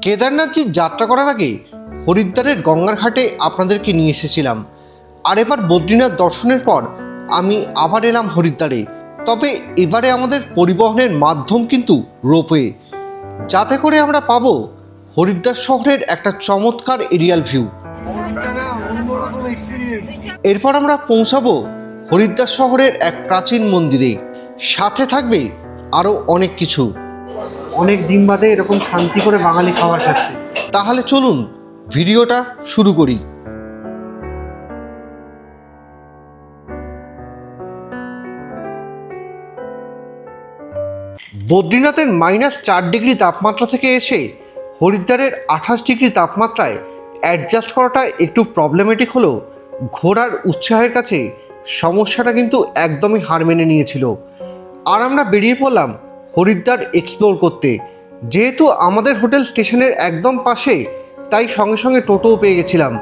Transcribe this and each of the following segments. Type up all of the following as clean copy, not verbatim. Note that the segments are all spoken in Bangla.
কেদারনাথজি যাত্রা করার আগে হরিদ্বারের গঙ্গার ঘাটে আপনাদেরকে নিয়ে এসেছিলাম, আর এবার বদ্রীনাথ দর্শনের পর আমি আবার এলাম হরিদ্বারে। তবে এবারে আমাদের পরিবহনের মাধ্যম কিন্তু রোপওয়ে, যাতে করে আমরা পাবো হরিদ্বার শহরের একটা চমৎকার এরিয়াল ভিউ। এরপর আমরা পৌঁছাবো হরিদ্বার শহরের এক প্রাচীন মন্দিরে, সাথে থাকবে আরও অনেক কিছু। অনেক দিন বাদে এরকম শান্তি করে বাঙালি খাবার খাচ্ছে। তাহলে চলুন ভিডিওটা শুরু করি। বদ্রীনাথের -4 ডিগ্রি তাপমাত্রা থেকে এসে হরিদ্বারের 28 ডিগ্রি তাপমাত্রায় অ্যাডজাস্ট করাটা একটু প্রবলেমেটিক হলেও ঘোরার উৎসাহের কাছে সমস্যাটা কিন্তু একদমই হার মেনে নিয়েছিল। আর আমরা বেরিয়ে পড়লাম হরিদ্বার এক্সপ্লোর করতে। যেহেতু আমাদের হোটেল স্টেশনের একদম পাশে, তাই সঙ্গে সঙ্গে টোটোও পেয়ে গেছিলাম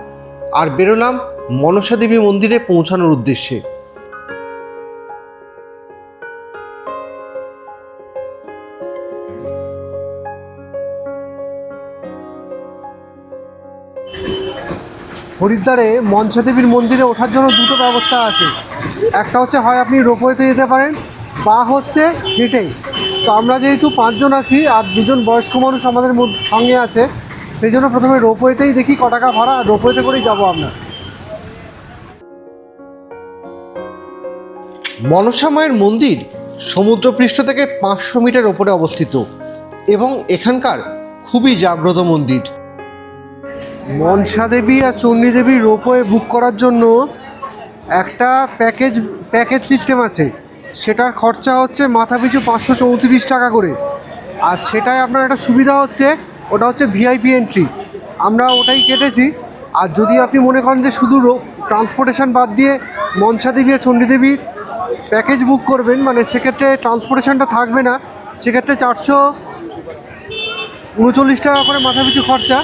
আর বেরোলাম মনসা দেবী মন্দিরে পৌঁছানোর উদ্দেশ্যে। হরিদ্বারে মনসা দেবীর মন্দিরে ওঠার জন্য দুটো ব্যবস্থা আছে। একটা হচ্ছে হয় আপনি রোপওয়েতে যেতে পারেন, বা হচ্ছে হেঁটেই। তো আমরা যেহেতু 5 জন আছি আর 2 জন বয়স্ক মানুষ আমাদের সঙ্গে আছে, সেই জন্য প্রথমে রোপওয়েতেই দেখি ক টাকা ভাড়া, রোপওয়েতে করেই যাবো আমরা। মনসা মায়ের মন্দির সমুদ্রপৃষ্ঠ থেকে 500 মিটার ওপরে অবস্থিত এবং এখানকার খুবই জাগ্রত মন্দির। মনসা দেবী আর চণ্ডী দেবীর রোপওয়ে বুক করার জন্য একটা প্যাকেজ সিস্টেম আছে। সেটার খরচা হচ্ছে মাথাপিছু 534 টাকা করে। আর সেটাই আপনার একটা সুবিধা হচ্ছে, ওটা হচ্ছে ভিআইপি এন্ট্রি, আমরা ওটাই কেটেছি। আর যদি আপনি মনে করেন যে শুধু ট্রান্সপোর্টেশন বাদ দিয়ে মনসা দেবী আর চণ্ডী দেবীর প্যাকেজ বুক করবেন, মানে সেক্ষেত্রে ট্রান্সপোর্টেশনটা থাকবে না, সেক্ষেত্রে 439 টাকা করে মাথাপিছু খরচা।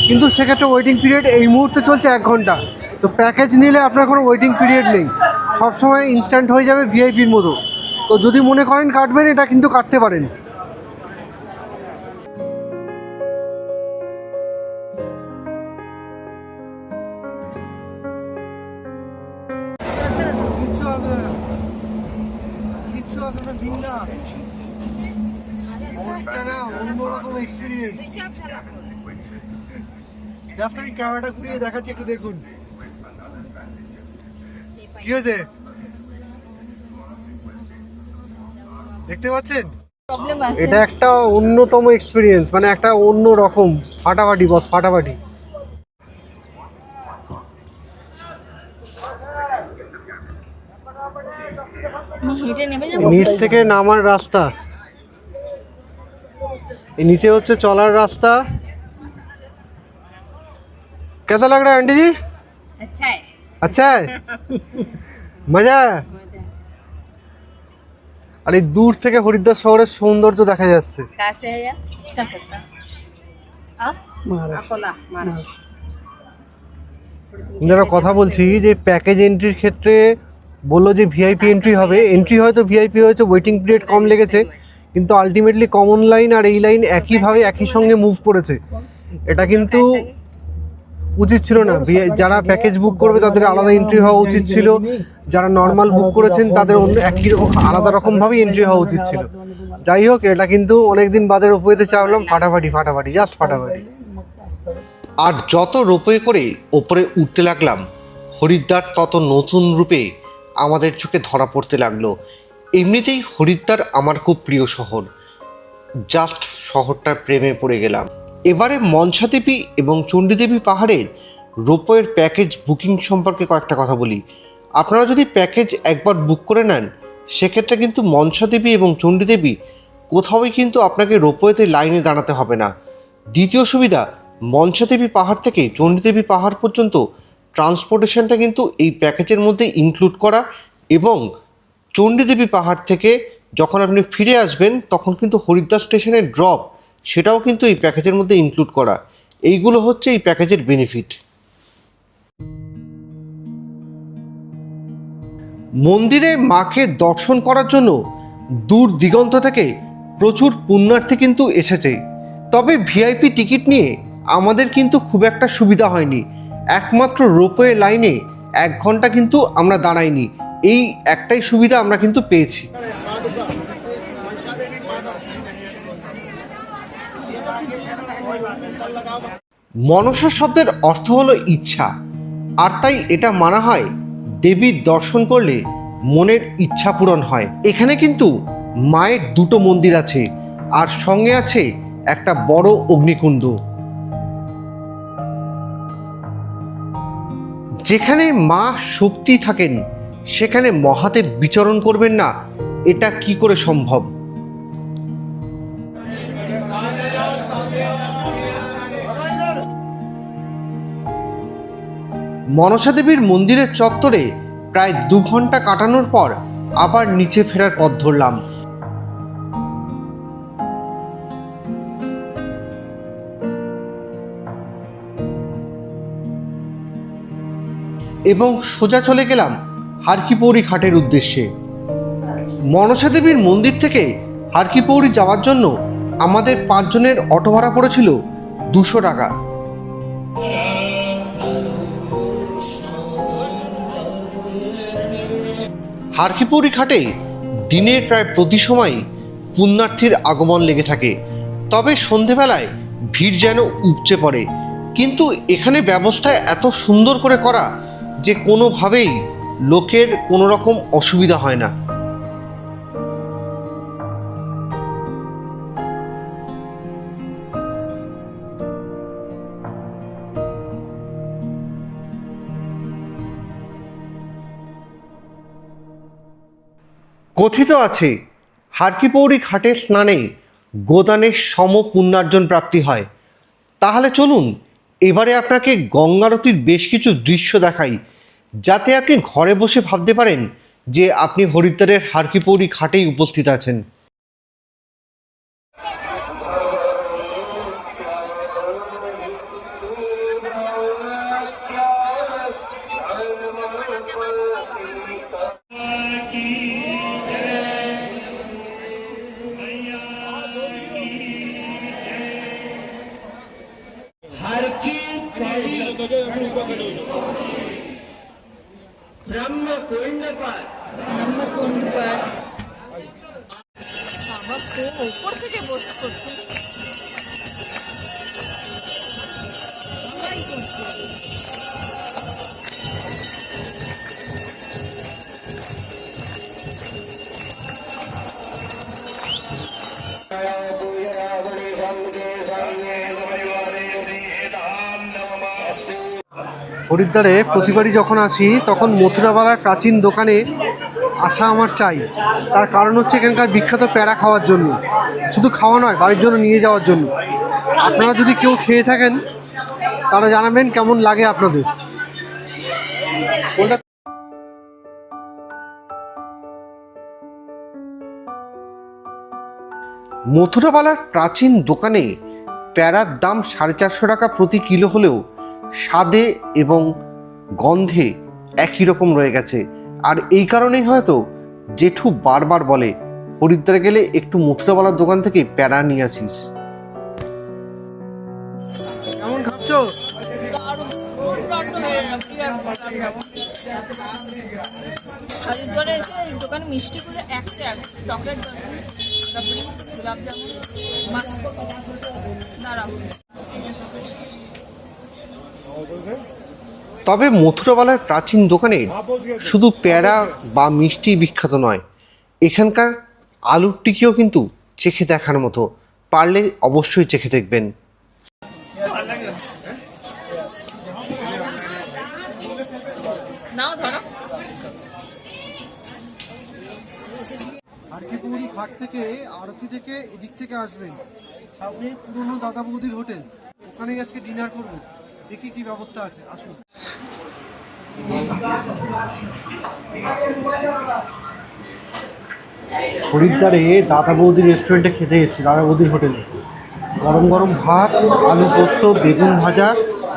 কিন্তু সেক্ষেত্রে ওয়েটিং পিরিয়ড এই মুহূর্তে চলছে 1 ঘন্টা। তো প্যাকেজ নিলে আপনার কোনো ওয়েটিং পিরিয়ড নেই, সবসময় ইনস্ট্যান্ট হয়ে যাবে ভিআইপির মতো। তো যদি মনে করেন কাটবেন, এটা কিন্তু কাটতে পারেন। অন্যরকম এক্সপিরিয়েন্স। জাস্ট আমি ক্যামেরাটা ঘুরিয়ে দেখাচ্ছি, একটু দেখুন কি হয়েছে, দেখতে পাচ্ছেন? এটা একটা অন্যতম এক্সপিরিয়েন্স, মানে একটা অন্য রকম ফাটাফাটি, বস ফাটাফাটি। নিচ থেকে নামার রাস্তা, नीचे হচ্ছে চলার রাস্তা। कैसा लग रहा है आंटी जी? अच्छा है। अच्छा है? मजा है? আর এই দূর থেকে হরিদ্বার শহরের সৌন্দর্য দেখা যাচ্ছে। कहाँ से है यार? क्या करता? आप? अकोला, যারা কথা বলছি যে প্যাকেজ এন্ট্রির ক্ষেত্রে বললো যে ভিআইপি এন্ট্রি হবে। এন্ট্রি হয়তো ভিআইপি হয়েছে, ওয়েটিং পিরিয়ড কম লেগেছে, কিন্তু আলটিমেটলি কমন লাইন আর এই লাইন একইভাবে একই সঙ্গে মুভ করেছে। এটা কিন্তু উচিত ছিল না। যারা প্যাকেজ বুক করবে তাদের আলাদা এন্ট্রি হওয়া উচিত ছিল, যারা নর্মাল বুক করেছেন তাদের অন্য একই আলাদা রকমভাবেই এন্ট্রি হওয়া উচিত ছিল। যাই হোক, এটা কিন্তু অনেকদিন বাদে রোপওয়েতে চাপলাম, ফাটাফাটি ফাটাফাটি, জাস্ট ফাটাফাটি। আর যত রোপওয়ে করে ওপরে উঠতে লাগলাম, হরিদ্বার তত নতুন রূপে আমাদের চোখে ধরা পড়তে লাগলো। এমনিতেই হরিদ্বার আমার খুব প্রিয় শহর, জাস্ট শহরটার প্রেমে পড়ে গেলাম। এবারে মনসা দেবী এবং চণ্ডী দেবী পাহাড়ের রোপওয়ের প্যাকেজ বুকিং সম্পর্কে কয়েকটা কথা বলি। আপনারা যদি প্যাকেজ একবার বুক করে নেন, সেক্ষেত্রে কিন্তু মনসা দেবী এবং চণ্ডী দেবী কোথাওই কিন্তু আপনাকে রোপওয়েতে লাইনে দাঁড়াতে হবে না। দ্বিতীয় সুবিধা, মনসা দেবী পাহাড় থেকে চণ্ডী দেবী পাহাড় পর্যন্ত ট্রান্সপোর্টেশনটা কিন্তু এই প্যাকেজের মধ্যে ইনক্লুড করা, এবং চণ্ডী দেবী পাহাড় থেকে যখন আপনি ফিরে আসবেন তখন কিন্তু হরিদ্বার স্টেশনের ড্রপ, সেটাও কিন্তু এই প্যাকেজের মধ্যে ইনক্লুড করা। এইগুলো হচ্ছে এই প্যাকেজের বেনিফিট। মন্দিরে মাকে দর্শন করার জন্য দূর দিগন্ত থেকে প্রচুর পুণ্যার্থী কিন্তু এসেছে। তবে ভিআইপি টিকিট নিয়ে আমাদের কিন্তু খুব একটা সুবিধা হয়নি। একমাত্র রোপওয়ে লাইনে 1 ঘন্টা কিন্তু আমরা দাঁড়াইনি, এই একটাই সুবিধা আমরা কিন্তু পেয়েছি। মনসা শব্দের অর্থ হলো ইচ্ছা, আর তাই এটা মানা হয় দেবীর দর্শন করলে মনের ইচ্ছা পূরণ হয়। এখানে কিন্তু মায়ের 2টো মন্দির আছে, আর সঙ্গে আছে একটা বড় অগ্নিকুণ্ড। যেখানে মা শক্তি থাকেন সেখানে মহাদেব বিচরণ করবেন না, এটা কি করে সম্ভব? মনসা দেবীর মন্দিরের চত্বরে প্রায় 2 ঘন্টা কাটানোর পর আবার নিচে ফেরার পথ ধরলাম। এবং সোজা চলে গেলাম হারকিপৌরি ঘাটের উদ্দেশ্যে। মনসা দেবীর মন্দির থেকে হারকিপৌরি যাওয়ার জন্য আমাদের 5 জনের অটো ভাড়া পড়েছিল 200 টাকা। হারকিপৌরি ঘাটে দিনের প্রায় প্রতি সময় পুণ্যার্থীর আগমন লেগে থাকে, তবে সন্ধেবেলায় ভিড় যেন উপচে পড়ে। কিন্তু এখানে ব্যবস্থা এত সুন্দর করে করা যে কোনোভাবেই লোকের কোনো রকম অসুবিধা হয় না। কথিত আছে হারকিপৌরি ঘাটে স্নানে গোদানের সম পুণ্যার্জন প্রাপ্তি হয়। তাহলে চলুন এবারে আপনাকে গঙ্গারতির বেশ কিছু দৃশ্য দেখাই, যাতে আপনি ঘরে বসে ভাবতে পারেন যে আপনি হরিদ্বারের হারকিপৌরি ঘাটেই উপস্থিত আছেন। ब्रह्मकुंड पर বাবা খুব উপর থেকে বসে করছে। হরিদ্বারে প্রতিবারই যখন আসি তখন মথুরাবালার প্রাচীন দোকানে আসা আমার চাই। তার কারণ হচ্ছে এখানকার বিখ্যাত প্যারা খাওয়ার জন্য, শুধু খাওয়া নয়, বাড়ির জন্য নিয়ে যাওয়ার জন্য। আপনারা যদি কেউ খেয়ে থাকেন তারা জানাবেন কেমন লাগে আপনাদের। মথুরাবালার প্রাচীন দোকানে প্যারার দাম 450 টাকা প্রতি কিলো হলেও স্বাদে এবং গন্ধে একই রকম রয়ে গেছে। আর এই কারণেই হয়তো জেঠু বারবার বলে হরিদ্বারে গেলে একটু মথুরাবালার দোকান থেকে প্যারা নিয়ে আসিস। কেমন খাচ্ছ? হরিদ্বারে এসে এই দোকানে মিষ্টিগুলো 101, চকলেট বরফি, রাবড়ি, গোলাপ জামুন, দাঁড়াও। তবে মথুরাবালার প্রাচীন দোকানে শুধু প্যারা বা মিষ্টি বিখ্যাত নয়, এখানকার আলুর টিকিও কিন্তু চেখে দেখার মতো। পারলে অবশ্যই চেখে দেখবেন। নাও ধরো। হারকিপৌরি ঘাট থেকে আরতি থেকে এদিক থেকে আসবেন, সামনে পুরনো দাদা বৌদির হোটেল, ওখানেই আজকে ডিনার করব। দেখি কি ব্যবস্থা আছে, আসুন। হরিদ্বারে দাদা বৌদির রেস্টুরেন্টে খেতে এসেছি, দাদা বৌদির হোটেলে। গরম গরম ভাত, আলু পোস্ত, বেগুন ভাজা,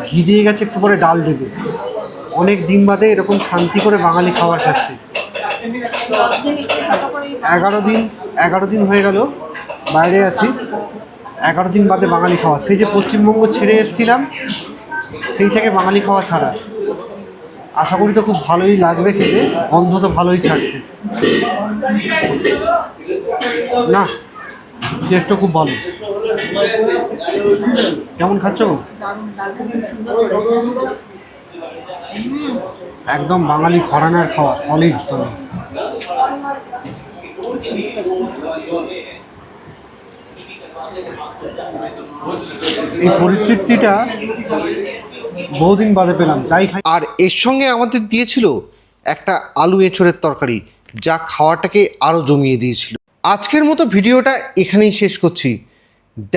ঘি দিয়ে গেছে, একটু পরে ডাল দেবে। অনেক দিন বাদে এরকম শান্তি করে বাঙালি খাবার খাচ্ছি। 11 দিন হয়ে গেল বাইরে আছি, 11 দিন বাদে বাঙালি খাওয়া, সেই যে পশ্চিমবঙ্গ ছেড়ে এসেছিলাম সেই থেকে বাঙালি খাওয়া ছাড়া। আশা করি তো খুব ভালোই লাগবে খেতে, গন্ধ তো ভালোই ছাড়ছে। না, টেস্টও খুব ভালো। কেমন খাচ্ছ? একদম বাঙালি ঘরানার খাওয়া, সলিড সলিড। এই পরিতৃপ্তিটা বহুদিন বাদে পেলাম, তাই খাই। আর এর সঙ্গে আমাদের দিয়েছিল একটা আলু এঁচড়ের তরকারি, যা খাওয়াটাকে আরও জমিয়ে দিয়েছিল। আজকের মতো ভিডিওটা এখানেই শেষ করছি।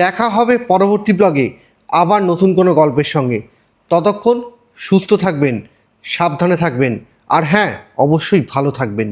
দেখা হবে পরবর্তী ব্লগে আবার নতুন কোনো গল্পের সঙ্গে। ততক্ষণ সুস্থ থাকবেন, সাবধানে থাকবেন, আর হ্যাঁ, অবশ্যই ভালো থাকবেন।